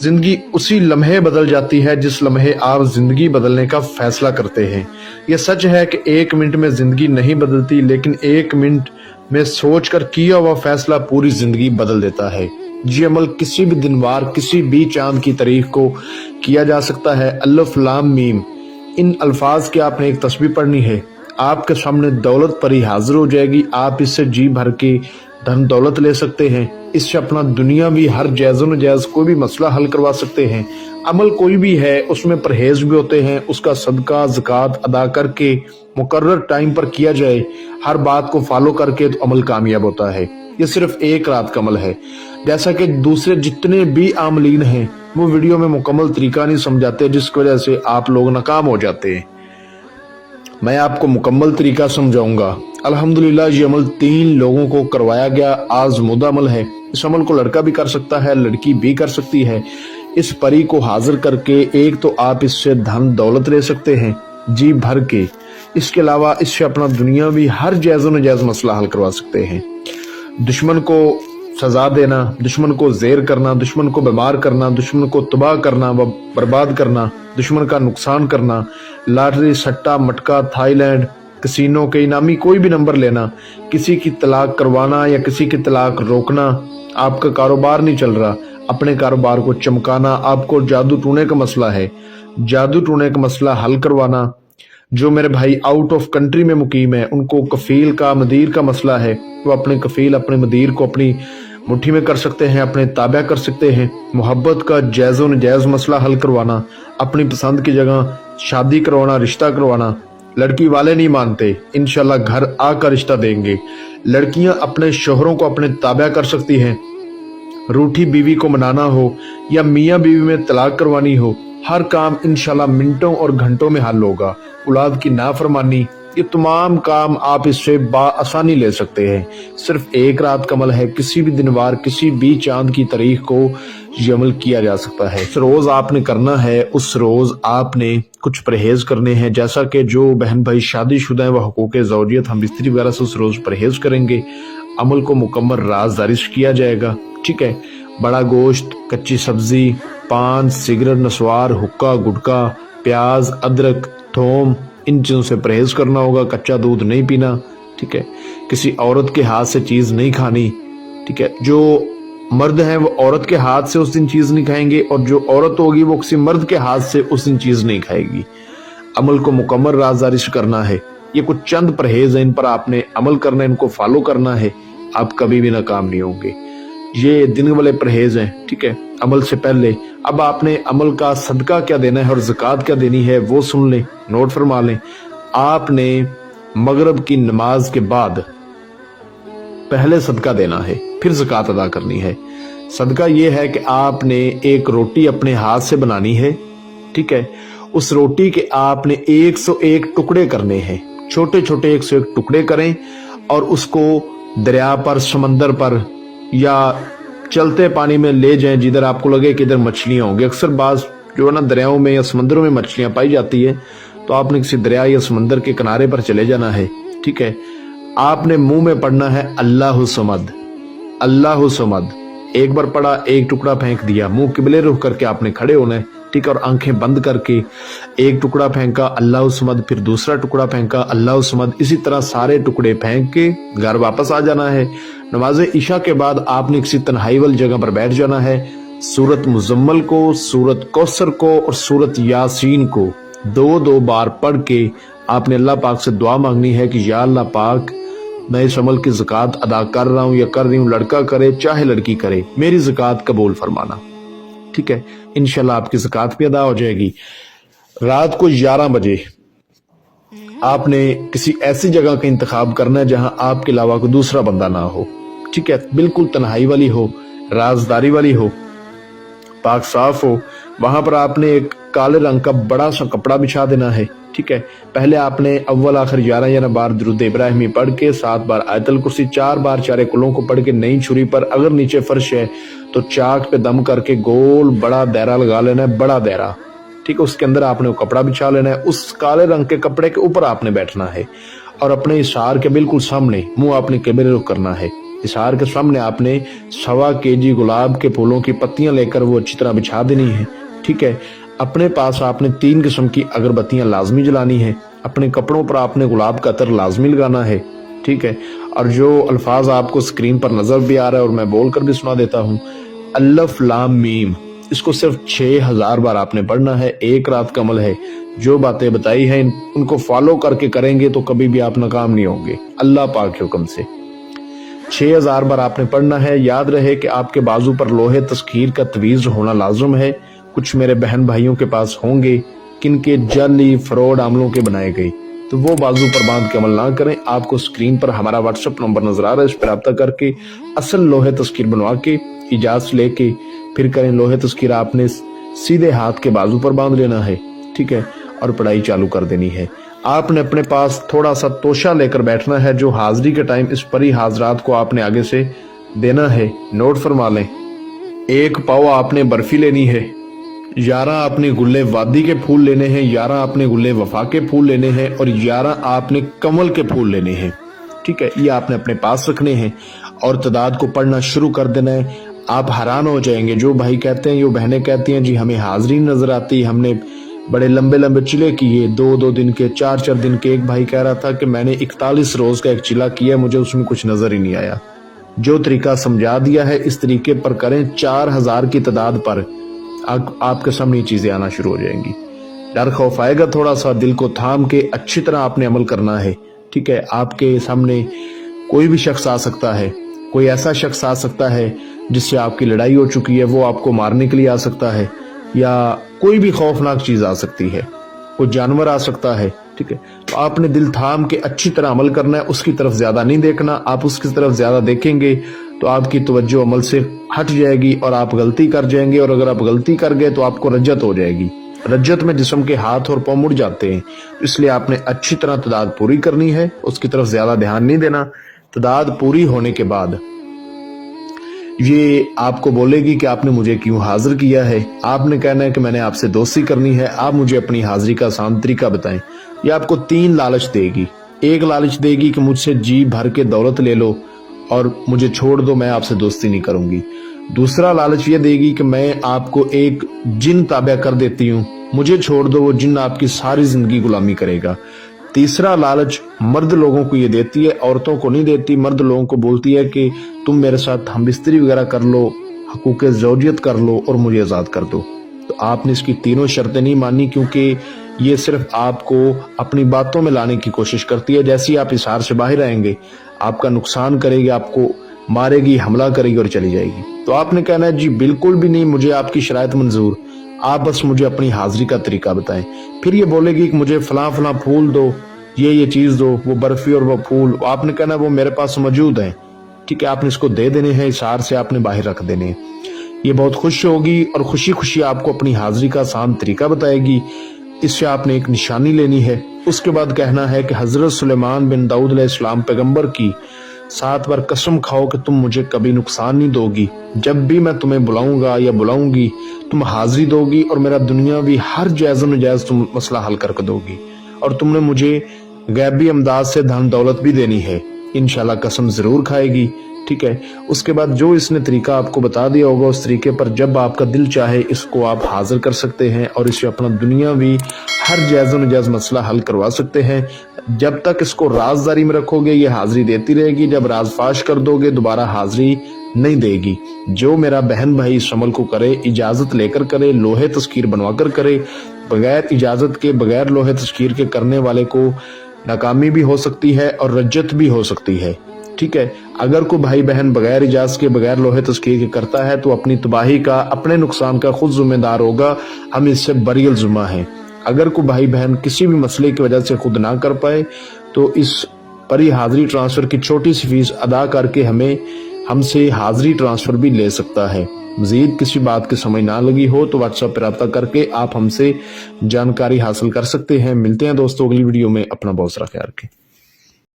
زندگی اسی لمحے بدل جاتی ہے جس لمحے آپ زندگی بدلنے کا فیصلہ کرتے ہیں۔ یہ سچ ہے کہ 1 منٹ میں زندگی نہیں بدلتی، لیکن 1 منٹ میں سوچ کر کیا ہوا فیصلہ پوری زندگی بدل دیتا ہے۔ یہ عمل کسی بھی دن وار، کسی بھی چاند کی تاریخ کو کیا جا سکتا ہے۔ الف لام میم، ان الفاظ کی آپ نے ایک تسبیح پڑھنی ہے، آپ کے سامنے دولت پری حاضر ہو جائے گی۔ آپ اس سے جی بھر کے دھن دولت لے سکتے ہیں، اس سے اپنا دنیاوی ہر جائز و ناجائز کوئی بھی مسئلہ حل کروا سکتے ہیں۔ عمل کوئی بھی ہے اس میں پرہیز بھی ہوتے ہیں، اس کا صدقہ زکوٰۃ ادا کر کے مقرر ٹائم پر کیا جائے، ہر بات کو فالو کر کے تو عمل کامیاب ہوتا ہے۔ یہ صرف ایک رات کا عمل ہے، جیسا کہ دوسرے جتنے بھی عاملین ہیں وہ ویڈیو میں مکمل طریقہ نہیں سمجھاتے، جس کی وجہ سے آپ لوگ ناکام ہو جاتے ہیں۔ میں آپ کو مکمل طریقہ سمجھاؤں گا۔ الحمدللہ یہ عمل 3 لوگوں کو کروایا گیا، آزمودہ عمل ہے۔ اس عمل کو لڑکا بھی کر سکتا ہے، لڑکی بھی کر سکتی ہے۔ اس پری کو حاضر کر کے ایک تو آپ اس سے دھن دولت لے سکتے ہیں جی بھر کے، اس کے علاوہ اس سے اپنا دنیاوی ہر جائز و ناجائز مسئلہ حل کروا سکتے ہیں۔ دشمن کو سزا دینا، دشمن کو زیر کرنا، دشمن کو بیمار کرنا، دشمن کو تباہ کرنا و برباد کرنا، دشمن کا نقصان کرنا، لاٹری سٹا مٹکا تھائی لینڈ کسینو کے انعامی کوئی بھی نمبر لینا، کسی کی طلاق کروانا یا کسی کی طلاق روکنا، آپ کا کاروبار نہیں چل رہا، اپنے کاروبار کو چمکانا، آپ کو جادو ٹونے کا مسئلہ ہے، جادو ٹونے کا مسئلہ حل کروانا، جو میرے بھائی آؤٹ آف کنٹری میں مقیم ہے ان کو کفیل کا مدیر کا مسئلہ ہے، وہ اپنے کفیل اپنے مدیر کو اپنی مٹھی میں کر سکتے ہیں، اپنے تابع کر سکتے ہیں۔ محبت کا جائز و ناجائز مسئلہ حل کروانا، اپنی پسند کی جگہ شادی کروانا، رشتہ کروانا۔ لڑکی والے نہیں مانتے، انشاءاللہ گھر آ کر رشتہ دیں گے۔ لڑکیاں اپنے شوہروں کو اپنے تابع کر سکتی ہیں۔ روٹھی بیوی کو منانا ہو یا میاں بیوی میں طلاق کروانی ہو، ہر کام انشاءاللہ منٹوں اور گھنٹوں میں حل ہوگا۔ اولاد کی نافرمانی، یہ تمام کام آپ اس سے بآسانی لے سکتے ہیں۔ صرف 1 رات کا عمل ہے، کسی بھی دن وار، کسی بھی چاند کی تاریخ کو یہ عمل کیا جا سکتا ہے۔ اس روز آپ نے کرنا ہے، اس روز آپ نے کچھ پرہیز کرنے ہیں، جیسا کہ جو بہن بھائی شادی شدہ ہیں وہ حقوق زوجیت ہم بستری وغیرہ سے اس روز پرہیز کریں گے۔ عمل کو مکمل رازداری سے کیا جائے گا، ٹھیک ہے۔ بڑا گوشت، کچی سبزی، پان، سگریٹ، نسوار، حقہ، گٹکا، پیاز، ادرک، تھوم، ان چیزوں سے پرہیز کرنا ہوگا۔ کچا دودھ نہیں پینا، ٹھیک ہے۔ کسی عورت کے ہاتھ سے چیز نہیں کھانی، ٹھیک ہے۔ جو مرد ہیں وہ عورت کے ہاتھ سے اس دن چیز نہیں کھائیں گے، اور جو عورت ہوگی وہ کسی مرد کے ہاتھ سے اس دن چیز نہیں کھائے گی۔ عمل کو مکمل رازداری سے کرنا ہے۔ یہ کچھ چند پرہیز ہیں، ان پر آپ نے عمل کرنا ہے، ان کو فالو کرنا ہے، آپ کبھی بھی ناکام نہیں ہوں گے۔ یہ دن والے پرہیز ہیں، ٹھیک ہے، عمل سے پہلے۔ اب آپ نے عمل کا صدقہ کیا دینا ہے اور زکوٰۃ کیا دینی ہے وہ سن لیں، نوٹ فرما لیں۔ آپ نے مغرب کی نماز کے بعد پہلے صدقہ دینا ہے، پھر زکوٰۃ ادا کرنی ہے۔ صدقہ یہ ہے کہ آپ نے ایک روٹی اپنے ہاتھ سے بنانی ہے، ٹھیک ہے۔ اس روٹی کے آپ نے 101 ٹکڑے کرنے ہیں، چھوٹے چھوٹے 101 ٹکڑے کریں، اور اس کو دریا پر، سمندر پر یا چلتے پانی میں لے جائیں، جدھر آپ کو لگے کہ ادھر مچھلیاں ہوں گی۔ اکثر بعض جو ہے نا دریاؤں میں یا سمندروں میں مچھلیاں پائی جاتی ہے، تو آپ نے کسی دریا یا سمندر کے کنارے پر چلے جانا ہے، ٹھیک ہے۔ آپ نے منہ میں پڑھنا ہے اللہ صمد، اللہ صمد۔ ایک بار پڑھا، ایک ٹکڑا پھینک دیا، منہ قبلے رخ کر کے آپ نے کھڑے ہونا ہے، ٹھیک ہے، اور آنکھیں بند کر کے ایک ٹکڑا پھینکا اللہ صمد، پھر دوسرا ٹکڑا پھینکا اللہ صمد، اسی طرح سارے ٹکڑے پھینک کے گھر واپس آ جانا ہے۔ نماز عشاء کے بعد آپ نے کسی تنہائی والی جگہ پر بیٹھ جانا ہے۔ سورت مزمل کو، سورت کوثر کو اور سورت یاسین کو 2 بار پڑھ کے آپ نے اللہ پاک سے دعا مانگنی ہے کہ یا اللہ پاک، میں اس عمل کی زکوٰۃ ادا کر رہا ہوں یا کر رہی ہوں، لڑکا کرے چاہے لڑکی کرے، میری زکوٰۃ قبول فرمانا، ٹھیک ہے۔ انشاءاللہ آپ کی زکوٰۃ بھی ادا ہو جائے گی۔ رات کو 11 بجے آپ نے کسی ایسی جگہ کا انتخاب کرنا ہے جہاں آپ کے علاوہ کوئی دوسرا بندہ نہ ہو، ٹھیک ہے، بالکل تنہائی والی ہو، رازداری والی ہو، پاک صاف ہو۔ وہاں پر آپ نے ایک کالے رنگ کا بڑا سا کپڑا بچھا دینا ہے، ٹھیک ہے۔ پہلے آپ نے اول آخر 11 بار درود ابراہیمی پڑھ کے 7 بار آیت الکرسی، 4 بار چارے کلوں کو پڑھ کے نئی چھری پر، اگر نیچے فرش ہے تو چاک پہ دم کر کے گول بڑا دائرہ لگا لینا ہے، بڑا دائرہ، ٹھیک ہے۔ اس کے اندر آپ نے وہ کپڑا بچھا لینا ہے، اس کالے رنگ کے کپڑے کے اوپر آپ نے بیٹھنا ہے، اور اپنے اشار کے بالکل سامنے منہ آپ نے قبلے رخ کرنا ہے۔ इशार के सामने आपने 1.25 kg गुलाब के फूलों की पत्तियां लेकर वो अच्छी तरह बिछा देनी है। ठीक है, अपने पास आपने 3 किस्म की अगरबत्तियां लाजमी जलानी है। अपने कपड़ों पर आपने गुलाब का अतर लाजमी लगाना है। ठीक है, और जो अल्फाज आपको स्क्रीन पर नजर भी आ रहा है और मैं बोलकर भी सुना देता हूँ, अल्लफ लाम मीम, इसको सिर्फ 6000 बार आपने पढ़ना है। एक रात का अमल है। जो बातें बताई हैं उनको फॉलो करके करेंगे तो कभी भी आप नाकाम नहीं होंगे अल्लाह पाक के हुक्म से। 6000 बार आपने पढ़ना है। याद रहे कि आपके बाजू पर लोहे तस्खीर का तवीज होना लाजम है। कुछ मेरे बहन भाइयों के पास होंगे किनके जाली फ्रॉड अमलों के बनाए गए, तो वो बाजू पर बांध के अमल ना करें। आपको स्क्रीन पर हमारा व्हाट्सएप नंबर नजर आ रहा है, इस पर रब्ता करके असल लोहे तस्खीर बनवा के इजाजत लेके फिर करें। लोहे तस्खीर आपने सीधे हाथ के बाजू पर बांध लेना है। ठीक है, और पढ़ाई चालू कर देनी है। आपने अपने पास थोड़ा सा तोशा लेकर बैठना है जो हाजिरी के टाइम इस परी हाजरात को आपने आगे से देना है। नोट फरमा लें। 1 पाव आपने बर्फी लेनी है। 11 आपने गुल्ले वादी के फूल लेने हैं। 11 आपने गुल्ले वफा के फूल लेने हैं और 11 आपने कमल के फूल लेने हैं। ठीक है, ये आपने अपने पास रखने हैं और तादाद को पढ़ना शुरू कर देना है। आप हैरान हो जाएंगे। जो भाई कहते हैं, जो बहनें कहती हैं जी हमें हाजिरी नजर आती, हमने बड़े लंबे लंबे चिले किए, 2-2 दिन के, 4-4 दिन के। एक भाई कह रहा था कि मैंने 41 रोज का एक चिला किया, मुझे उसमें कुछ नजर ही नहीं आया। जो तरीका समझा दिया है इस तरीके पर करें। 4000 की तादाद पर आपके सामने चीजें आना शुरू हो जाएंगी। डर खौफ आएगा थोड़ा सा, दिल को थाम के अच्छी तरह आपने अमल करना है। ठीक है, आपके सामने कोई भी शख्स आ सकता है। कोई ऐसा शख्स आ सकता है जिससे आपकी लड़ाई हो चुकी है, वो आपको मारने के लिए आ सकता है, या कोई भी खौफनाक चीज आ सकती है, कोई जानवर आ सकता है। ठीक है, तो आपने दिल थाम के अच्छी तरह अमल करना है। उसकी तरफ ज्यादा नहीं देखना। आप उसकी तरफ ज्यादा देखेंगे तो आपकी तवज्जो अमल से हट जाएगी और आप गलती कर जाएंगे। और अगर आप गलती कर गए तो आपको रज्जत हो जाएगी। रज्जत में जिस्म के हाथ और पांव मुड़ जाते हैं, इसलिए आपने अच्छी तरह तादाद पूरी करनी है। उसकी तरफ ज्यादा ध्यान नहीं देना। तादाद पूरी होने के बाद ये आपको बोलेगी कि आपने मुझे क्यों हाजिर किया है। आपने कहना है कि मैंने आपसे दोस्ती करनी है, आप मुझे अपनी हाजिरी का आसान तरीका बताएं। ये आपको 3 लालच देगी। एक लालच देगी कि मुझसे जी भर के दौलत ले लो और मुझे छोड़ दो, मैं आपसे दोस्ती नहीं करूंगी। दूसरा लालच ये देगी कि मैं आपको एक जिन ताबा कर देती हूँ, मुझे छोड़ दो, वो जिन आपकी सारी जिंदगी गुलामी करेगा। तीसरा लालच मर्द लोगों को ये देती है, औरतों को नहीं देती। मर्द लोगों को बोलती है कि तुम मेरे साथ हमबिस्तरी वगैरह कर लो, हकूक़े ज़ौजियत कर लो और मुझे आज़ाद कर दो। तो आपने इसकी तीनों शर्तें नहीं मानी, क्योंकि ये सिर्फ आपको अपनी बातों में लाने की कोशिश करती है। जैसे ही आप इशार से बाहर आएंगे, आपका नुकसान करेगी, आपको मारेगी, हमला करेगी और चली जाएगी। तो आपने कहना है जी बिल्कुल भी नहीं, मुझे आपकी शराइत मंजूर, आप बस मुझे अपनी हाजिरी का तरीका बताएं। फिर ये बोलेगी कि मुझे फलां फलां फूल दो, ये चीज दो, वो बर्फी और वो फूल। आपने कहना वो मेरे पास मौजूद है। ठीक है, आपने इसको दे देने हैं, इशार से आपने बाहर रख देने हैं। ये बहुत खुश होगी और खुशी खुशी आपको अपनी हाजिरी का आसान तरीका बताएगी। इससे आपने एक निशानी लेनी है। उसके बाद कहना है कि हजरत सुलेमान बिन दाऊद अलैहिस्सलाम पैगंबर की 7 बार कसम खाओ कि तुम मुझे कभी नुकसान नहीं दोगी। जब भी मैं तुम्हें बुलाऊंगा या बुलाऊंगी, तुम हाजिरी दोगी और मेरा दुनियावी हर जायज़ नजायज तुम मसला हल करके दोगी। और तुमने मुझे गैबी अमदाद से धन दौलत भी देनी है। इंशाल्लाह कसम जरूर खाएगी। ठीक है, उसके बाद जो इसने तरीका आपको बता दिया होगा, उस तरीके पर जब आपका दिल चाहे इसको आप हाजिर कर सकते हैं और इससे अपना दुनियावी हर जायज़ नजायज मसला हल करवा सकते हैं। जब तक इसको राजदारी में रखोगे ये हाजिरी देती रहेगी। जब राजफाश कर दोगे दोबारा हाजिरी नहीं देगी। जो मेरा बहन भाई इस अमल को करे, इजाजत लेकर करे, लोहे तस्कीर बनवाकर करे। बगैर इजाजत के, बगैर लोहे तस्कीर के करने वाले को नाकामी भी हो सकती है और रज्जत भी हो सकती है। ठीक है, अगर कोई भाई बहन बगैर इजाजत के, बगैर लोहे तस्कीर के करता है तो अपनी तबाही का, अपने नुकसान का खुद जिम्मेदार होगा। हम इससे बरियल जुम्मा हैं। अगर कोई भाई बहन किसी भी मसले की वजह से खुद ना कर पाए तो इस परी हाजिरी ट्रांसफर की छोटी सी फीस अदा करके हमसे हाजिरी ट्रांसफर भी ले सकता है। मजीद किसी बात की समझ ना लगी हो तो व्हाट्सएप पर रब्ता करके आप हमसे जानकारी हासिल कर सकते हैं। मिलते हैं दोस्तों अगली वीडियो में। अपना बहुत सारा ख्याल रखें।